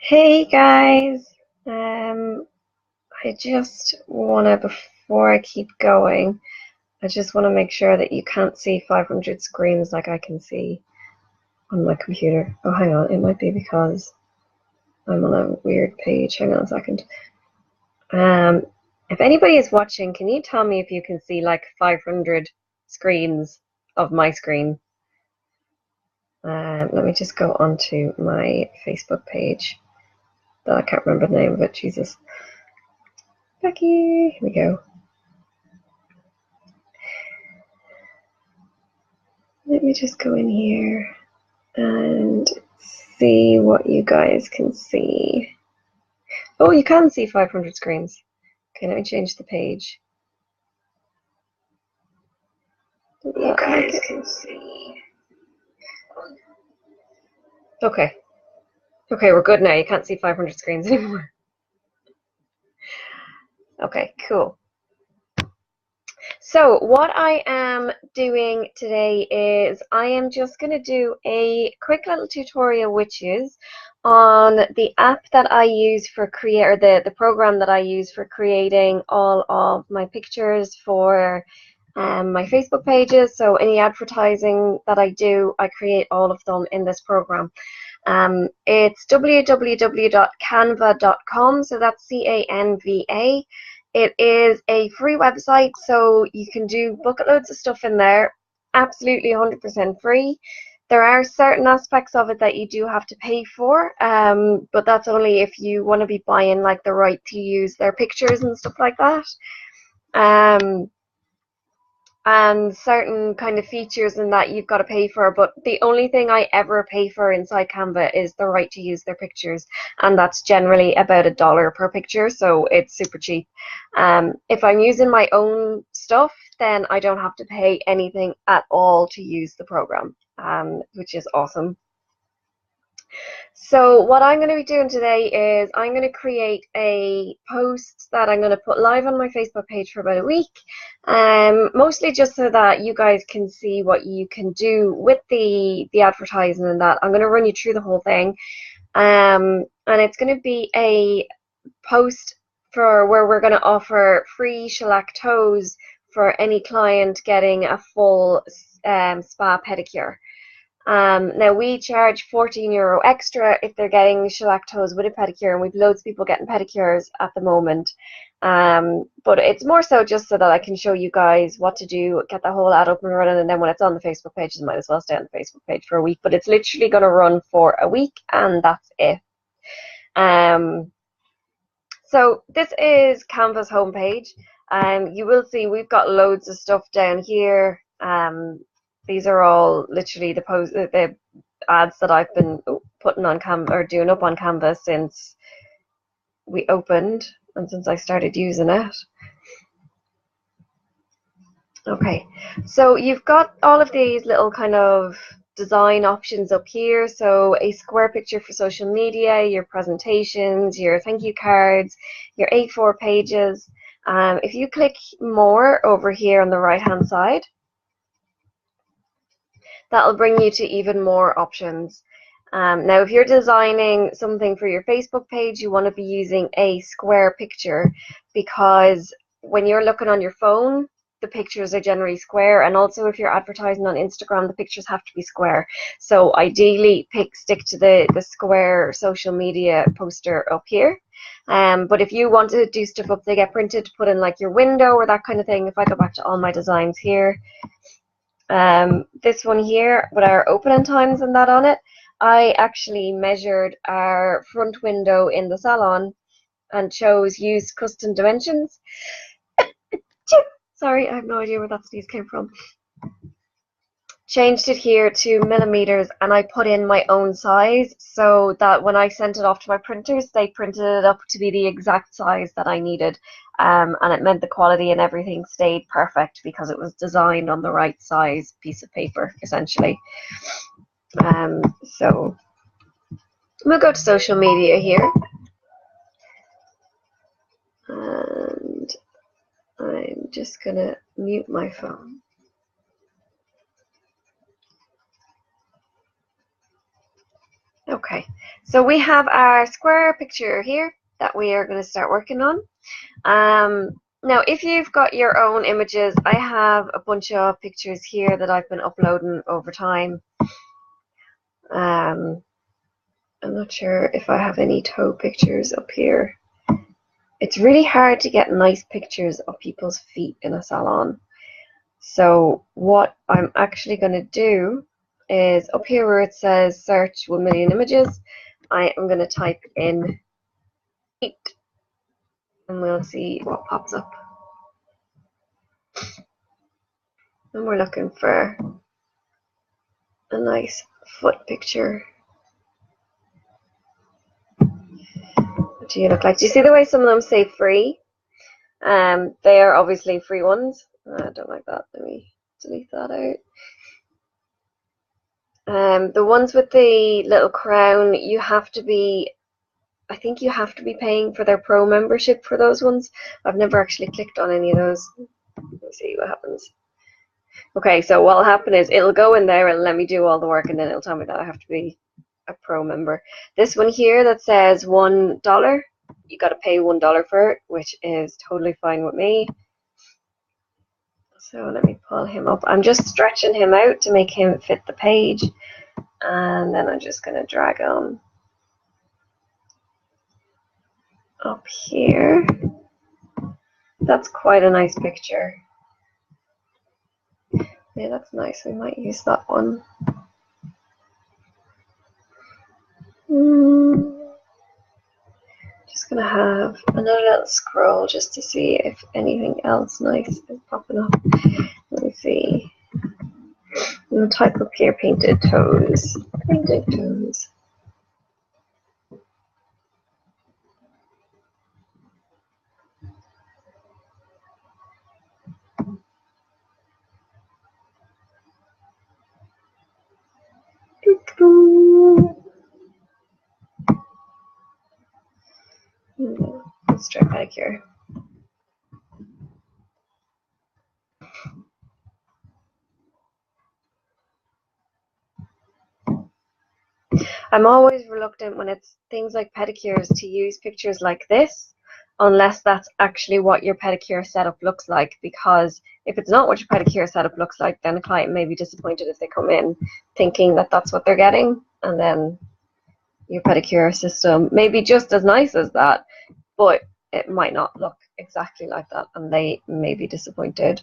Hey guys, I just wanna, before I keep going, I just want to make sure that you can't see 500 screens like I can see on my computer. Oh, hang on, it might be because I'm on a weird page. Hang on a second. Um, if anybody is watching, can you tell me if you can see like 500 screens of my screen? Let me just go onto my Facebook page. But I can't remember the name of it, Jesus. Becky, here we go. Let me just go in here and see what you guys can see. Oh, you can see 500 screens. Okay, let me change the page. You guys can see. Okay. Okay, we're good now. You can't see 500 screens anymore. Okay, cool. So what I am doing today is I am just going to do a quick little tutorial, which is on the app that I use for the program that I use for creating all of my pictures for my Facebook pages. So any advertising that I do, I create all of them in this program. It's www.canva.com, so that's CANVA. It is a free website, so you can do bucket loads of stuff in there, absolutely 100% free. There are certain aspects of it that you do have to pay for, but that's only if you want to be buying like the right to use their pictures and stuff like that. And certain kind of features in that you've got to pay for, but the only thing I ever pay for inside Canva is the right to use their pictures, and that's generally about $1 per picture, so it's super cheap. If I'm using my own stuff, then I don't have to pay anything at all to use the program, which is awesome. So what I'm going to be doing today is I'm going to create a post that I'm going to put live on my Facebook page for about a week, mostly just so that you guys can see what you can do with the advertising and that. I'm going to run you through the whole thing, and it's going to be a post for where we're going to offer free shellac toes for any client getting a full spa pedicure. Now we charge €14 extra if they're getting shellac toes with a pedicure, and we've loads of people getting pedicures at the moment. But it's more so just so that I can show you guys what to do, get the whole ad up and running, and then when it's on the Facebook page, it might as well stay on the Facebook page for a week. But it's literally going to run for a week, and that's it. So this is Canva's homepage. You will see we've got loads of stuff down here. These are all literally the ads that I've been putting on Canva or doing up on Canva since we opened and since I started using it. Okay, so you've got all of these little kind of design options up here. So a square picture for social media, your presentations, your thank you cards, your A4 pages. If you click more over here on the right hand side, that'll bring you to even more options. Now, if you're designing something for your Facebook page, you want to be using a square picture, because when you're looking on your phone, the pictures are generally square, and also if you're advertising on Instagram, the pictures have to be square. So ideally, stick to the square social media poster up here. But if you want to do stuff up, they get printed to put in like your window or that kind of thing. If I go back to all my designs here, this one here with our opening times and that on it, I actually measured our front window in the salon and chose use custom dimensions. Sorry, I have no idea where that sneeze came from. Changed it here to millimeters, and I put in my own size so that when I sent it off to my printers, they printed it up to be the exact size that I needed. And it meant the quality and everything stayed perfect because it was designed on the right size piece of paper, essentially. So we'll go to social media here. And I'm just going to mute my phone. Okay, so we have our square picture here that we are going to start working on. Now, if you've got your own images, I have a bunch of pictures here that I've been uploading over time. I'm not sure if I have any toe pictures up here. It's really hard to get nice pictures of people's feet in a salon. So what I'm actually going to do is up here where it says search 1 million images, I am going to type in feet and we'll see what pops up. And we're looking for a nice foot picture. What do you look like? Do you see the way some of them say free? They are obviously free ones. I don't like that. Let me delete that out. The ones with the little crown, you have to be, I think you have to be paying for their pro membership for those ones. I've never actually clicked on any of those. Let's see what happens. Okay, so what'll happen is it'll go in there and let me do all the work, and then it'll tell me that I have to be a pro member. This one here that says $1, you got to pay $1 for it, which is totally fine with me. So let me pull him up. I'm just stretching him out to make him fit the page, and then I'm just going to drag him up here. That's quite a nice picture. Yeah, that's nice. We might use that one. Just gonna have another little scroll just to see if anything else nice is popping up. Let me see. I'm gonna type up here painted toes. Painted toes. Let's try pedicure. I'm always reluctant when it's things like pedicures to use pictures like this unless that's actually what your pedicure setup looks like, because if it's not what your pedicure setup looks like, then the client may be disappointed if they come in thinking that that's what they're getting, and then your pedicure system may be just as nice as that, but it might not look exactly like that and they may be disappointed.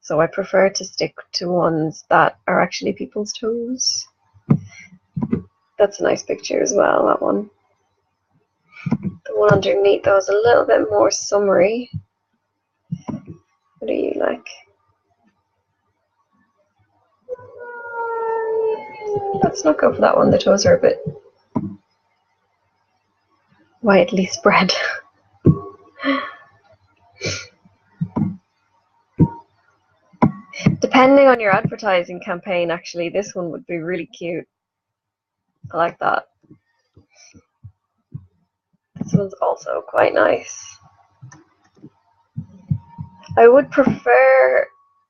So I prefer to stick to ones that are actually people's toes. That's a nice picture as well, that one. The one underneath though is a little bit more summery. What do you like? Let's not go for that one. The toes are a bit widely spread. Depending on your advertising campaign, actually, this one would be really cute. I like that. This one's also quite nice. I would prefer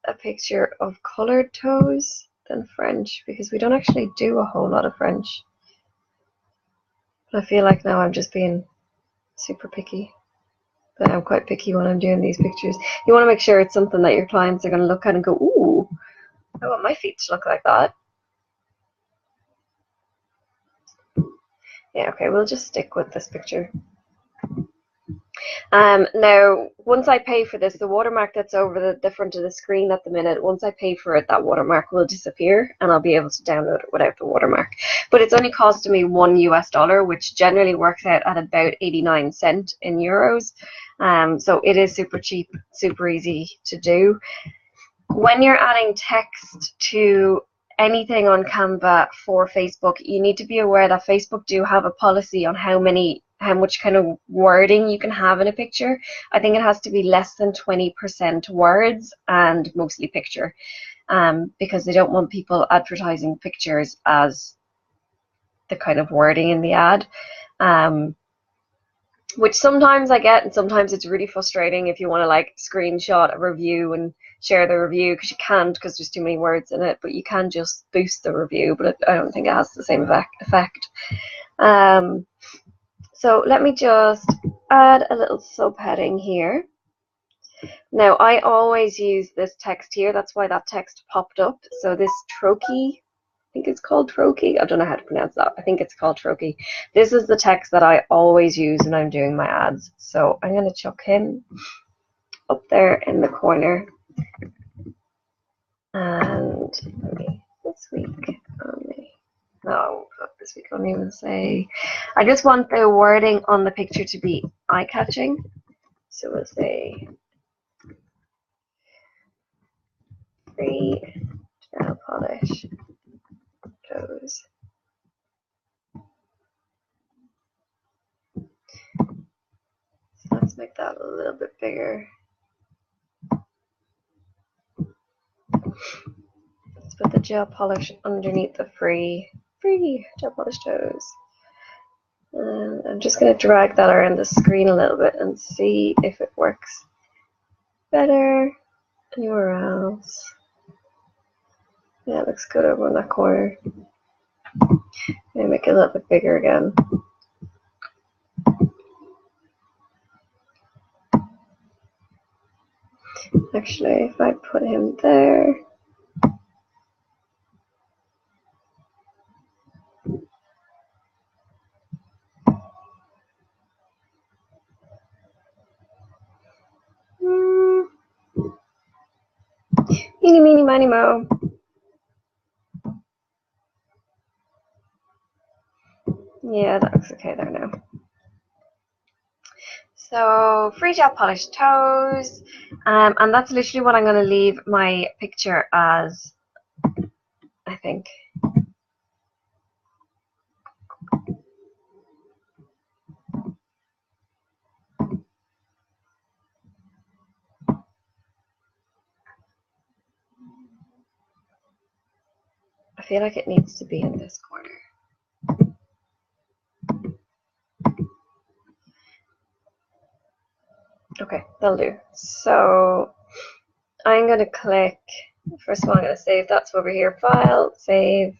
a picture of colored toes than French, because we don't actually do a whole lot of French. But I feel like now I'm just being super picky. But I'm quite picky when I'm doing these pictures. You want to make sure it's something that your clients are going to look at and go, ooh, I want my feet to look like that. Yeah, okay, we'll just stick with this picture. Now, once I pay for this, the watermark that's over the front of the screen at the minute, once I pay for it, that watermark will disappear and I'll be able to download it without the watermark. But it's only costing me $1 US, which generally works out at about 89 cents in euros. So it is super cheap, super easy to do. When you're adding text to anything on Canva for Facebook, you need to be aware that Facebook do have a policy on how much kind of wording you can have in a picture. I think it has to be less than 20% words and mostly picture, because they don't want people advertising pictures as the kind of wording in the ad, which sometimes I get, and sometimes it's really frustrating if you want to like screenshot a review and share the review, because you can't, because there's too many words in it, but you can just boost the review, but I don't think it has the same effect. So let me just add a little subheading here. Now, I always use this text here. That's why that text popped up. So this trochee, I think it's called trochee. I don't know how to pronounce that. I think it's called trochee. This is the text that I always use when I'm doing my ads. So I'm going to chuck him up there in the corner. And maybe this week only. No, this week only will say. I just want the wording on the picture to be eye-catching. So we'll say free nail polish toes. So let's make that a little bit bigger. Let's put the gel polish underneath the free gel polish toes. And I'm just going to drag that around the screen a little bit and see if it works better anywhere else. Yeah, it looks good over in that corner. Maybe make it a little bit bigger again. Actually, if I put him there. Eeny, meeny, miny, mo. Yeah, that looks okay there now. So, free gel polished toes, and that's literally what I'm going to leave my picture as, I think. I feel like it needs to be in this corner. Okay, that'll do. So I'm going to click, first of all, I'm going to save that's over here, file, save,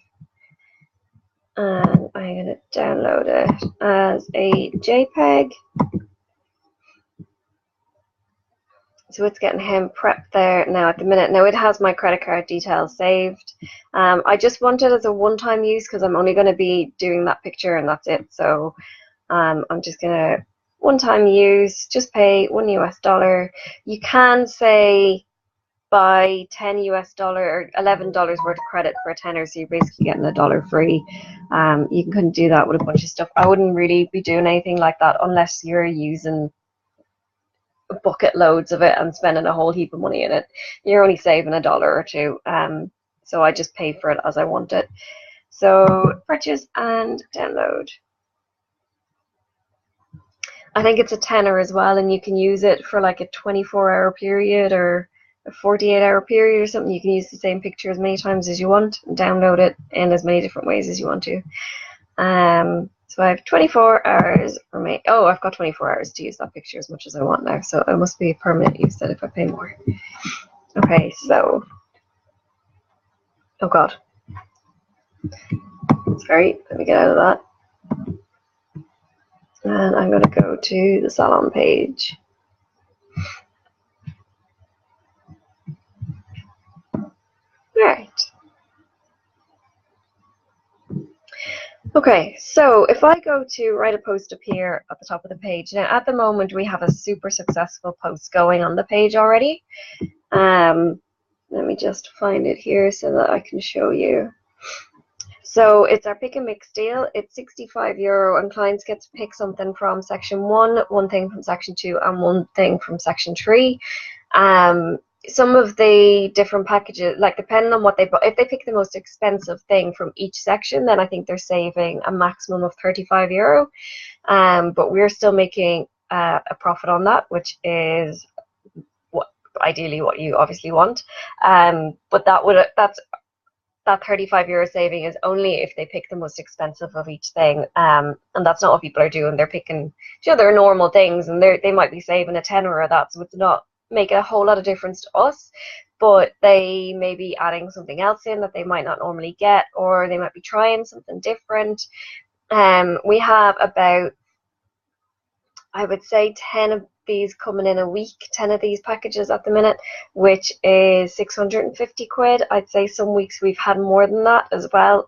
and I'm going to download it as a JPEG. So it's getting him prepped there now at the minute. Now it has my credit card details saved. I just want it as a one-time use because I'm only going to be doing that picture and that's it. So I'm just going to one-time use, just pay $1 US. You can say buy $10 US or $11 worth of credit for a tenner, so you're basically getting $1 free. You can do that with a bunch of stuff. I wouldn't really be doing anything like that unless you're using bucket loads of it and spending a whole heap of money in it. You're only saving $1 or $2. So I just pay for it as I want it. So purchase and download. I think it's a tenner as well, and you can use it for like a 24-hour period or a 48-hour period or something. You can use the same picture as many times as you want and download it in as many different ways as you want to. So I have 24 hours remaining. Oh, I've got 24 hours to use that picture as much as I want now, so it must be a permanent use then if I pay more. Okay, so, oh god. Sorry, let me get out of that. And I'm going to go to the salon page. Alright. Okay, so if I go to write a post up here at the top of the page, now at the moment we have a super successful post going on the page already. Let me just find it here so that I can show you. So it's our pick and mix deal. It's €65 and clients get to pick something from section 1, one thing from section 2 and one thing from section 3. Some of the different packages, like depending on what they bought, if they pick the most expensive thing from each section, then I think they're saving a maximum of €35. But we're still making a profit on that, which is ideally what you obviously want. But that €35 saving is only if they pick the most expensive of each thing, and that's not what people are doing. They're picking, they're normal things, and they might be saving a tenner or that, so it's not making a whole lot of difference to us. but they may be adding something else in that they might not normally get, or they might be trying something different. We have about, I would say, 10 of these coming in a week, 10 of these packages at the minute, which is 650 quid. I'd say some weeks we've had more than that as well.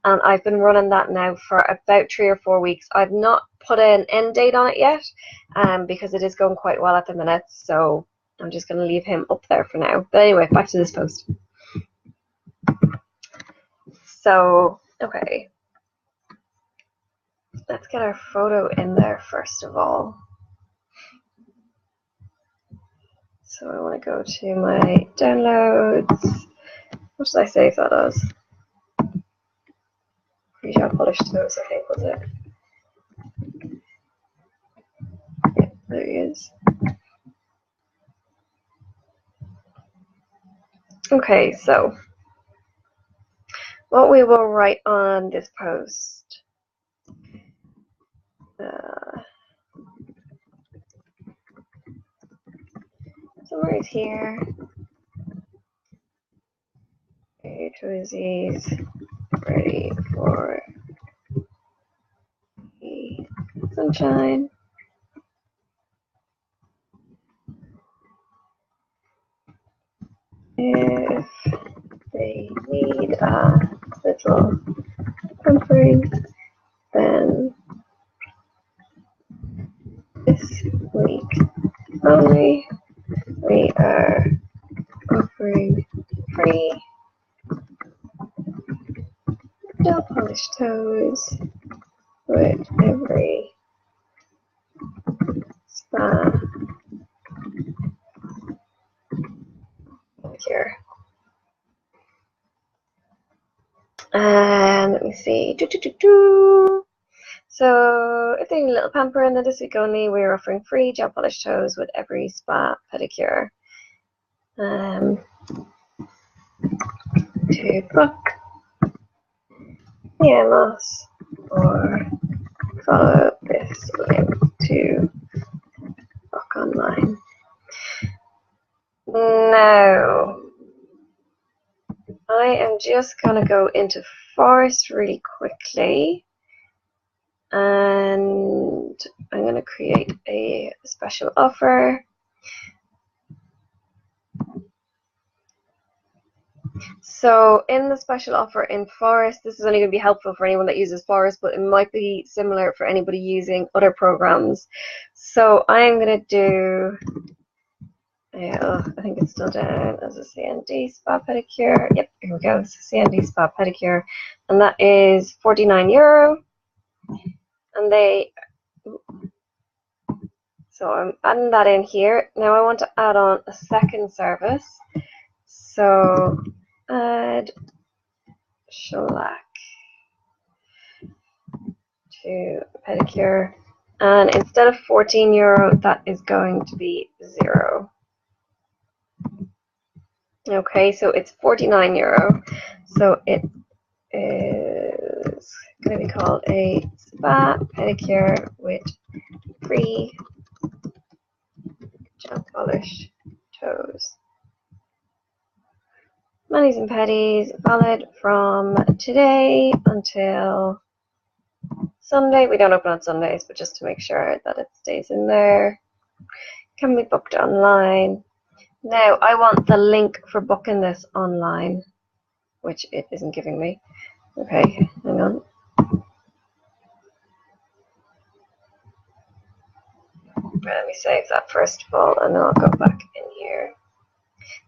And I've been running that now for about 3 or 4 weeks. I've not put an end date on it yet, because it is going quite well at the minute. So I'm just going to leave him up there for now. But anyway, back to this post. So, okay. Let's get our photo in there first of all. So I want to go to my downloads. What should I save that as? Pre-gel polished toes, I think, was it? Yeah, there he is. Okay, so what we will write on this post. Somewhere is here. Okay, toesies ready for the sunshine. If they need a little pampering, then this week only we are offering free gel polished toes with every spa here. And let me see. So if they need a little pampering, then this week only we're offering free gel polished toes with every spa pedicure. To book PMS or follow this link to book online. Now, I am just going to go into Forest really quickly, and I'm going to create a special offer. So in the special offer in Forest, this is only going to be helpful for anyone that uses Forest, but it might be similar for anybody using other programs. So I'm going to do, I think it's still down as a CND Spa Pedicure. Yep, here we go. It's a CND Spa Pedicure. And that is €49. And so I'm adding that in here. Now I want to add on a second service. So add shellac to pedicure, and instead of €14, that is going to be 0. Okay, so it's €49. So it is going to be called a spa pedicure with free gel polish toes. Manis and pedis valid from today until Sunday. We don't open on Sundays, but just to make sure that it stays in there. Can be booked online. Now I want the link for booking this online, which it isn't giving me. Okay, hang on. Let me save that first of all, and then I'll go back in here.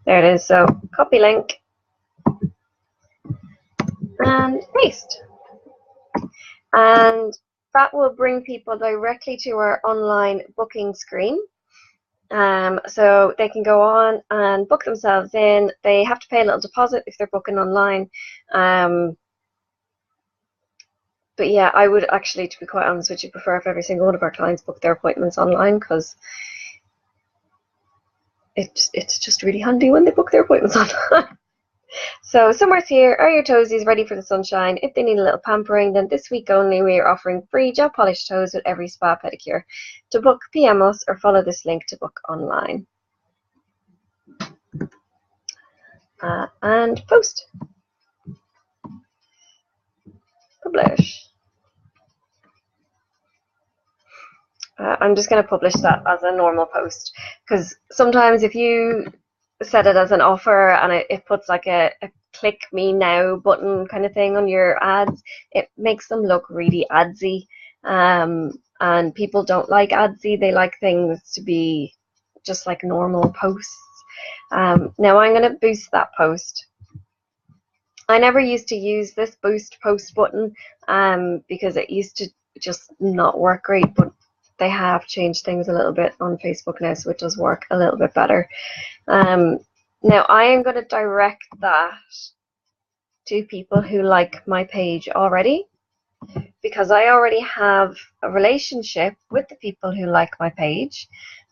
There it is. So copy link and paste. And that will bring people directly to our online booking screen. So they can go on and book themselves in. They have to pay a little deposit if they're booking online. But yeah, I would actually, to be quite honest with you, prefer if every single one of our clients book their appointments online, because it's just really handy when they book their appointments online. So somewhere's here, are your toesies ready for the sunshine? If they need a little pampering, then this week only we are offering free gel polished toes with every spa pedicure. To book, PM us or follow this link to book online. and post. Publish. I'm just going to publish that as a normal post, because sometimes if you set it as an offer and it puts like a click me now button kind of thing on your ads, it makes them look really adsy, and people don't like adsy. They like things to be just like normal posts. Now I'm going to boost that post. I never used to use this boost post button because it used to just not work great, but they have changed things a little bit on Facebook now, so it does work a little bit better. Now I am going to direct that to people who like my page already, because I already have a relationship with the people who like my page.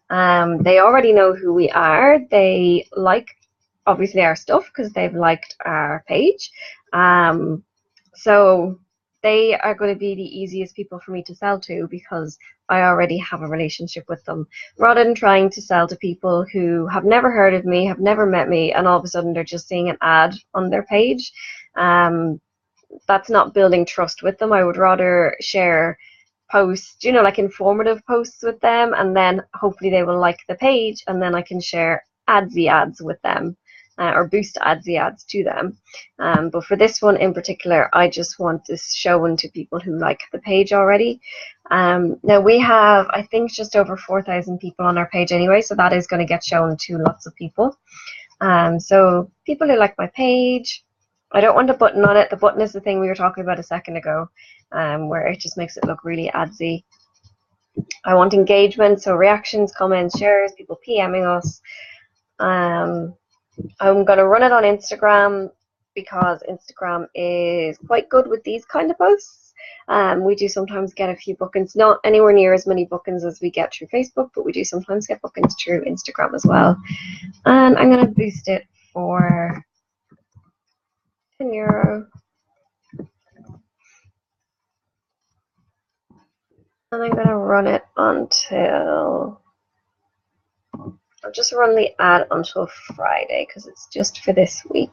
They already know who we are. They like, obviously, our stuff because they've liked our page. So they are going to be the easiest people for me to sell to, because I already have a relationship with them, rather than trying to sell to people who have never heard of me, have never met me, and all of a sudden they're just seeing an ad on their page. That's not building trust with them. I would rather share posts, you know, like informative posts with them, and then hopefully they will like the page, and then I can share adsy ads with them, or boost adsy ads to them. But for this one in particular, I just want this shown to people who like the page already. Now we have, I think, just over 4,000 people on our page anyway, so that is going to get shown to lots of people. So people who like my page, I don't want a button on it. The button is the thing we were talking about a second ago, where it just makes it look really adsy. I want engagement, so reactions, comments, shares, people PMing us. I'm going to run it on Instagram, because Instagram is quite good with these kind of posts. We do sometimes get a few bookings, not anywhere near as many bookings as we get through Facebook, but we do sometimes get bookings through Instagram as well. And I'm going to boost it for €10. And I'm going to run it until, I'll just run the ad until Friday, because it's just for this week.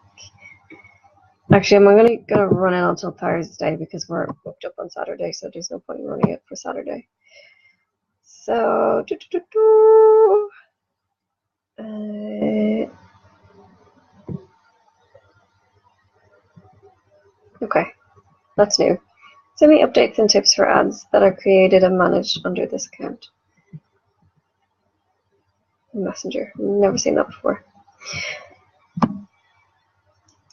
Actually, I'm going to run it until Thursday, because we're booked up on Saturday, so there's no point in running it for Saturday. So, okay, that's new. Send me updates and tips for ads that are created and managed under this account. Messenger, never seen that before.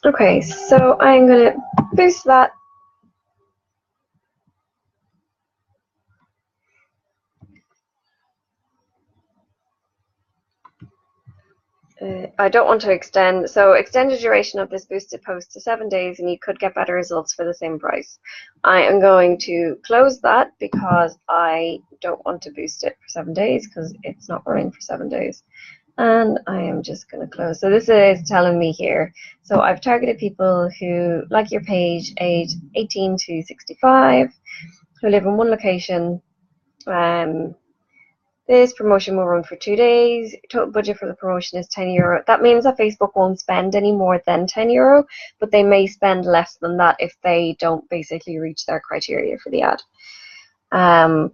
Okay, so I'm going to boost that. I don't want to extend, so extend the duration of this boosted post to 7 days, and you could get better results for the same price. I am going to close that because I don't want to boost it for 7 days, because it's not running for 7 days. And I am just going to close. So this is telling me here, so I've targeted people who like your page, age 18 to 65, who live in one location. This promotion will run for 2 days. Total budget for the promotion is €10. That means that Facebook won't spend any more than €10, but they may spend less than that if they don't basically reach their criteria for the ad. And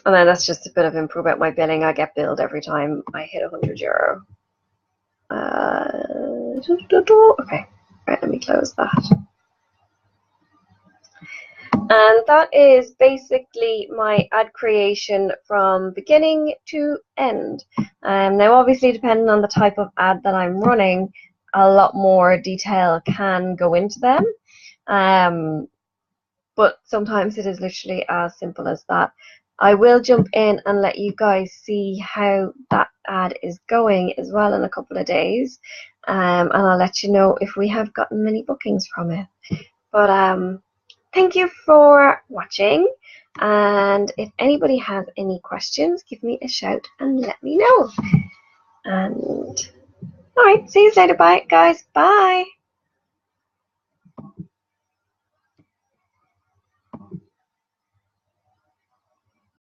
then that's just a bit of info about my billing. I get billed every time I hit €100. Okay, right, let me close that. And that is basically my ad creation from beginning to end. Now, obviously, depending on the type of ad that I'm running, a lot more detail can go into them. But sometimes it is literally as simple as that. I will jump in and let you guys see how that ad is going as well in a couple of days. And I'll let you know if we have gotten many bookings from it. But thank you for watching, and if anybody has any questions, give me a shout and let me know. And alright, see you later, bye guys, bye.